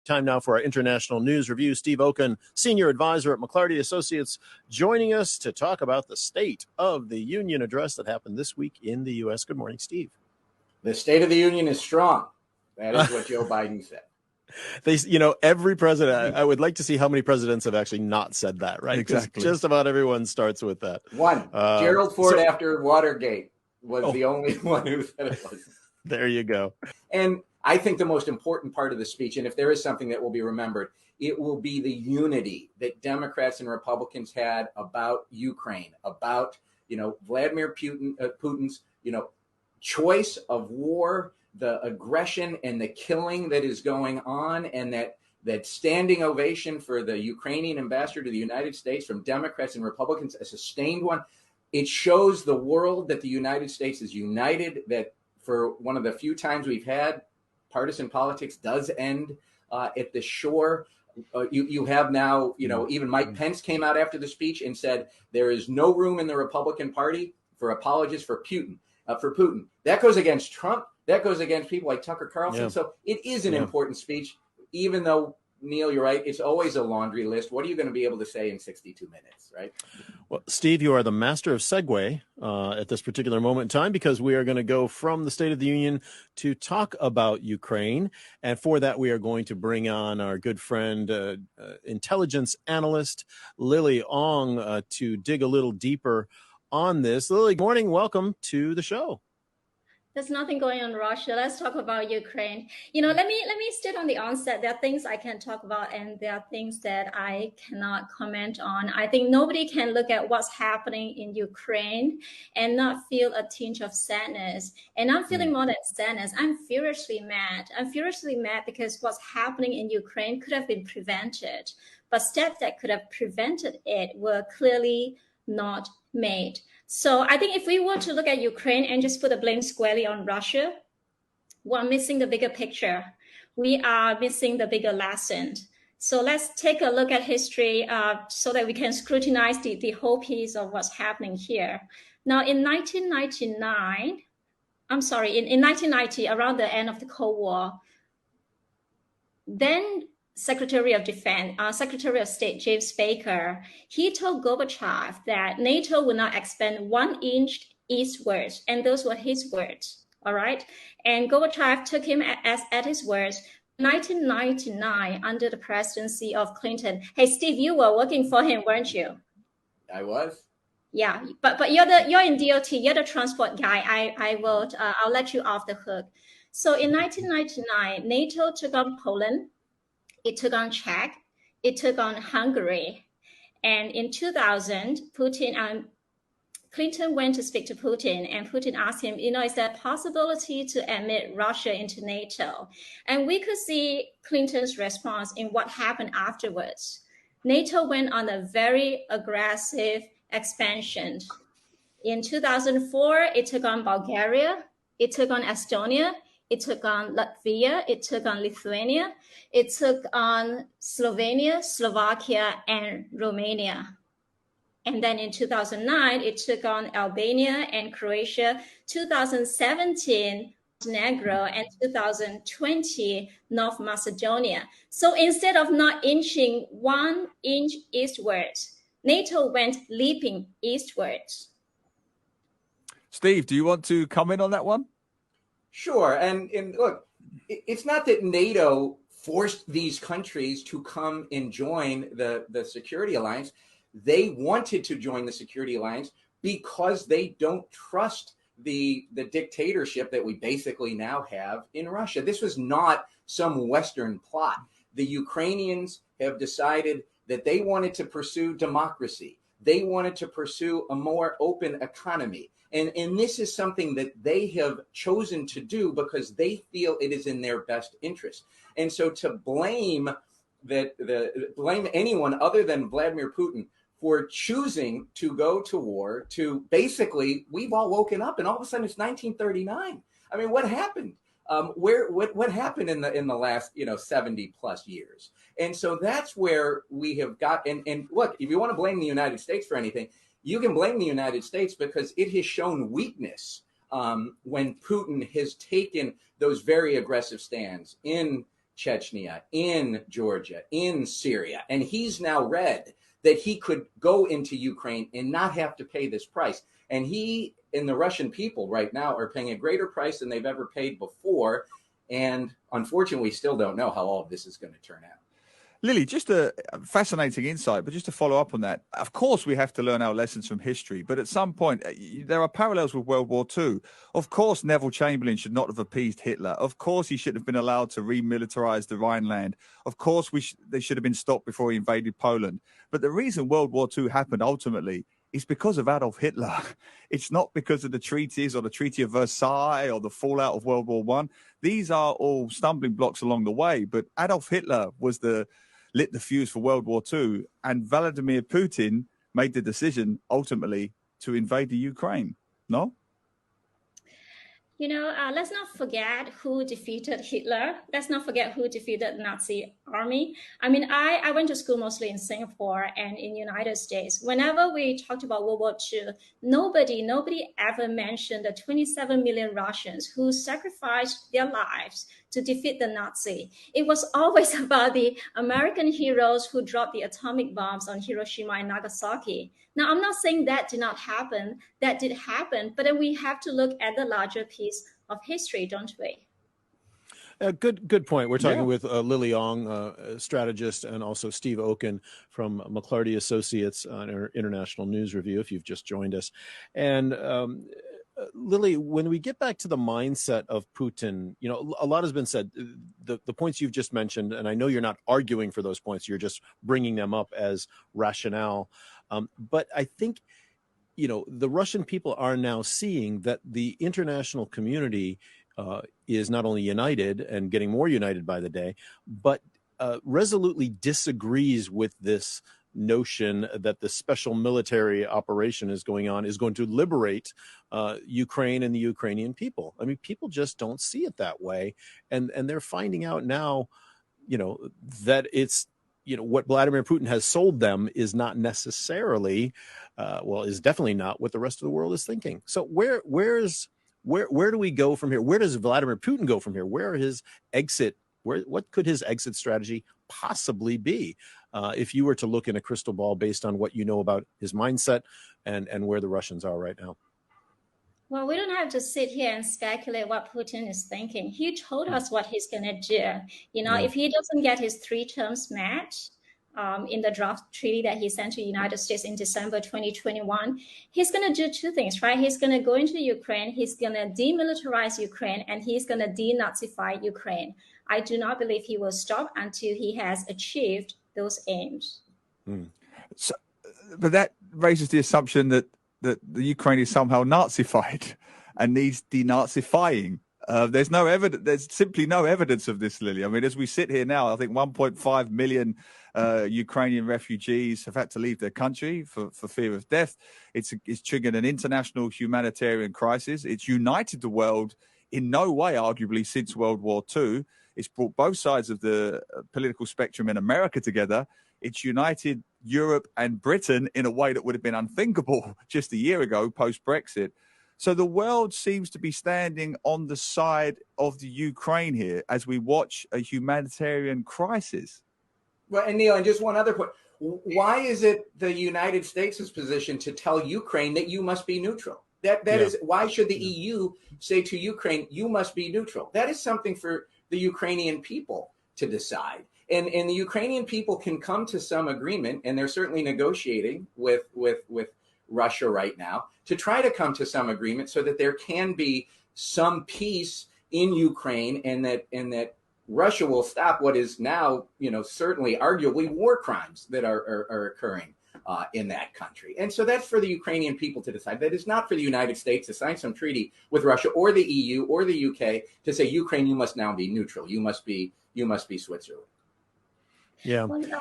Time now for our international news review. Steve Okun, senior advisor at McClarty Associates, joining us to talk about the State of the Union address that happened this week in the U.S. Good morning, Steve. The State of the Union is strong. That is what Joe Biden said. Every president, I would like to see how many presidents have actually not said that, right? Exactly. Just about everyone starts with that. One. Gerald Ford after Watergate was the only one who said it was. There you go. And I think the most important part of the speech, and if there is something that will be remembered, it will be the unity that Democrats and Republicans had about Ukraine, about, Vladimir Putin's, choice of war, the aggression and the killing that is going on, and that standing ovation for the Ukrainian ambassador to the United States from Democrats and Republicans, a sustained one. It shows the world that the United States is united, that for one of the few times we've had, partisan politics does end at the shore. You have now, even Mike Pence came out after the speech and said there is no room in the Republican Party for apologies for Putin. That goes against Trump. That goes against people like Tucker Carlson. Yeah. So it is an important speech, even though, Neil, you're right. It's always a laundry list. What are you going to be able to say in 62 minutes, right? Well, Steve, you are the master of segue at this particular moment in time, because we are going to go from the State of the Union to talk about Ukraine. And for that, we are going to bring on our good friend, intelligence analyst Lily Ong, to dig a little deeper on this. Lily, good morning. Welcome to the show. There's nothing going on in Russia. Let's talk about Ukraine. Let me state on the onset, there are things I can talk about and there are things that I cannot comment on. I think nobody can look at what's happening in Ukraine and not feel a tinge of sadness. And I'm feeling more than sadness. I'm furiously mad. I'm furiously mad because what's happening in Ukraine could have been prevented, but steps that could have prevented it were clearly not made. So I think if we were to look at Ukraine and just put the blame squarely on Russia, we're missing the bigger picture. We are missing the bigger lesson. So let's take a look at history so that we can scrutinize the whole piece of what's happening here. Now, in 1990, around the end of the Cold War, then Secretary of State James Baker, he told Gorbachev that NATO would not expand 1 inch eastward, and those were his words. All right, and Gorbachev took him at his words. 1999, under the presidency of Clinton. Hey, Steve, you were working for him, weren't you? I was. Yeah, but you're in DOT. You're the transport guy. I'll let you off the hook. So in 1999, NATO took on Poland. It took on Czech, it took on Hungary. And in 2000, Clinton went to speak to Putin, and Putin asked him, is there a possibility to admit Russia into NATO? And we could see Clinton's response in what happened afterwards. NATO went on a very aggressive expansion. In 2004, it took on Bulgaria, it took on Estonia, it took on Latvia, it took on Lithuania, it took on Slovenia, Slovakia, and Romania. And then in 2009, it took on Albania and Croatia, 2017, Montenegro, and 2020, North Macedonia. So instead of not inching 1 inch eastwards, NATO went leaping eastwards. Steve, do you want to comment on that one? Sure. And look, it's not that NATO forced these countries to come and join the security alliance. They wanted to join the security alliance because they don't trust the dictatorship that we basically now have in Russia. This was not some Western plot. The Ukrainians have decided that they wanted to pursue democracy. They wanted to pursue a more open economy. And this is something that they have chosen to do because they feel it is in their best interest. And so to blame anyone other than Vladimir Putin for choosing to go to war, to basically, we've all woken up and all of a sudden it's 1939. I mean, what happened? What happened in the last 70 plus years? And so that's where we have got. And look, if you want to blame the United States for anything, you can blame the United States because it has shown weakness when Putin has taken those very aggressive stands in Chechnya, in Georgia, in Syria. And he's now read that he could go into Ukraine and not have to pay this price. And he and the Russian people right now are paying a greater price than they've ever paid before. And unfortunately, we still don't know how all of this is going to turn out. Lily, just a fascinating insight, but just to follow up on that, of course, we have to learn our lessons from history, but at some point, there are parallels with World War II. Of course, Neville Chamberlain should not have appeased Hitler. Of course, he should have been allowed to remilitarize the Rhineland. Of course, they should have been stopped before he invaded Poland. But the reason World War II happened ultimately is because of Adolf Hitler. It's not because of the treaties or the Treaty of Versailles or the fallout of World War I. These are all stumbling blocks along the way, but Adolf Hitler was lit the fuse for World War II, and Vladimir Putin made the decision ultimately to invade the Ukraine. No? You know, let's not forget who defeated Hitler. Let's not forget who defeated the Nazi army. I mean, I went to school mostly in Singapore and in the United States. Whenever we talked about World War II, nobody ever mentioned the 27 million Russians who sacrificed their lives to defeat the Nazi. It was always about the American heroes who dropped the atomic bombs on Hiroshima and Nagasaki. Now, I'm not saying that did not happen. That did happen, but then we have to look at the larger piece of history, don't we? Good point. We're talking with Lily Ong, a strategist, and also Steve Okun from McClarty Associates on our International News Review, if you've just joined us. And Lily, when we get back to the mindset of Putin, you know, a lot has been said. The points you've just mentioned, and I know you're not arguing for those points, you're just bringing them up as rationale. But I think, you know, the Russian people are now seeing that the international community is not only united and getting more united by the day, but resolutely disagrees with this notion that the special military operation is going to liberate Ukraine and the Ukrainian people. I mean, people just don't see it that way. And they're finding out now, you know, that it's, you know, what Vladimir Putin has sold them is not necessarily, is definitely not what the rest of the world is thinking. So where do we go from here? Where does Vladimir Putin go from here? Where are his exit? What could his exit strategy possibly be? If you were to look in a crystal ball based on what you know about his mindset and where the Russians are right now. Well, we don't have to sit here and speculate what Putin is thinking. He told us what he's going to do. You know, if he doesn't get his 3 terms matched in the draft treaty that he sent to the United States in December 2021, he's going to do 2 things, right? He's going to go into Ukraine, he's going to demilitarize Ukraine, and he's going to denazify Ukraine. I do not believe he will stop until he has achieved those aims. So, but that raises the assumption that the Ukraine is somehow Nazified and needs denazifying. There's no evidence. There's simply no evidence of this, Lily. I mean, as we sit here now, I think 1.5 million Ukrainian refugees have had to leave their country for fear of death. It's triggered an international humanitarian crisis. It's united the world in no way, arguably, since World War II. It's brought both sides of the political spectrum in America together. It's united Europe and Britain in a way that would have been unthinkable just a year ago, post-Brexit. So the world seems to be standing on the side of the Ukraine here as we watch a humanitarian crisis. Well, and Neil, and just one other point. Why is it the United States' position to tell Ukraine that you must be neutral? That is, why should the EU say to Ukraine, you must be neutral? That is something for the Ukrainian people to decide. And the Ukrainian people can come to some agreement, and they're certainly negotiating with Russia right now to try to come to some agreement so that there can be some peace in Ukraine, and that Russia will stop what is now, you know, certainly arguably war crimes that are occurring in that country. And so that's for the Ukrainian people to decide. That is not for the United States to sign some treaty with Russia or the EU or the UK to say, Ukraine, you must now be neutral. You must be Switzerland. Yeah. Well, go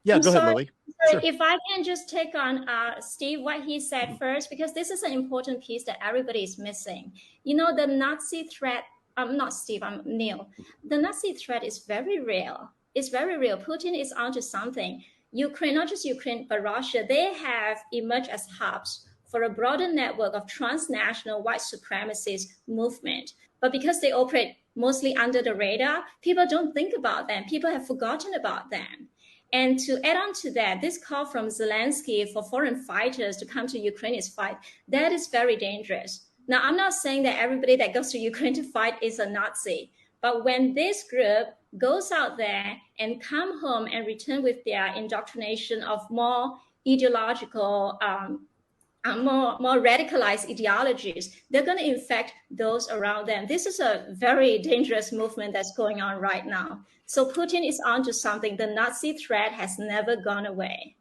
ahead, Lily. Sure. If I can just take on Steve, what he said first, because this is an important piece that everybody is missing. You know, the Nazi threat, not Steve, I'm Neil. The Nazi threat is very real. It's very real. Putin is onto something. Ukraine, not just Ukraine, but Russia, they have emerged as hubs for a broader network of transnational white supremacist movement, But because they operate mostly under the radar, people don't think about them. People have forgotten about them. And to add on to that, this call from Zelensky for foreign fighters to come to Ukraine is fight, that is very dangerous. Now, I'm not saying that everybody that goes to Ukraine to fight is a Nazi, but when this group goes out there and come home and return with their indoctrination of more ideological, more radicalized ideologies, they're going to infect those around them. This is a very dangerous movement that's going on right now. So Putin is onto something. The Nazi threat has never gone away.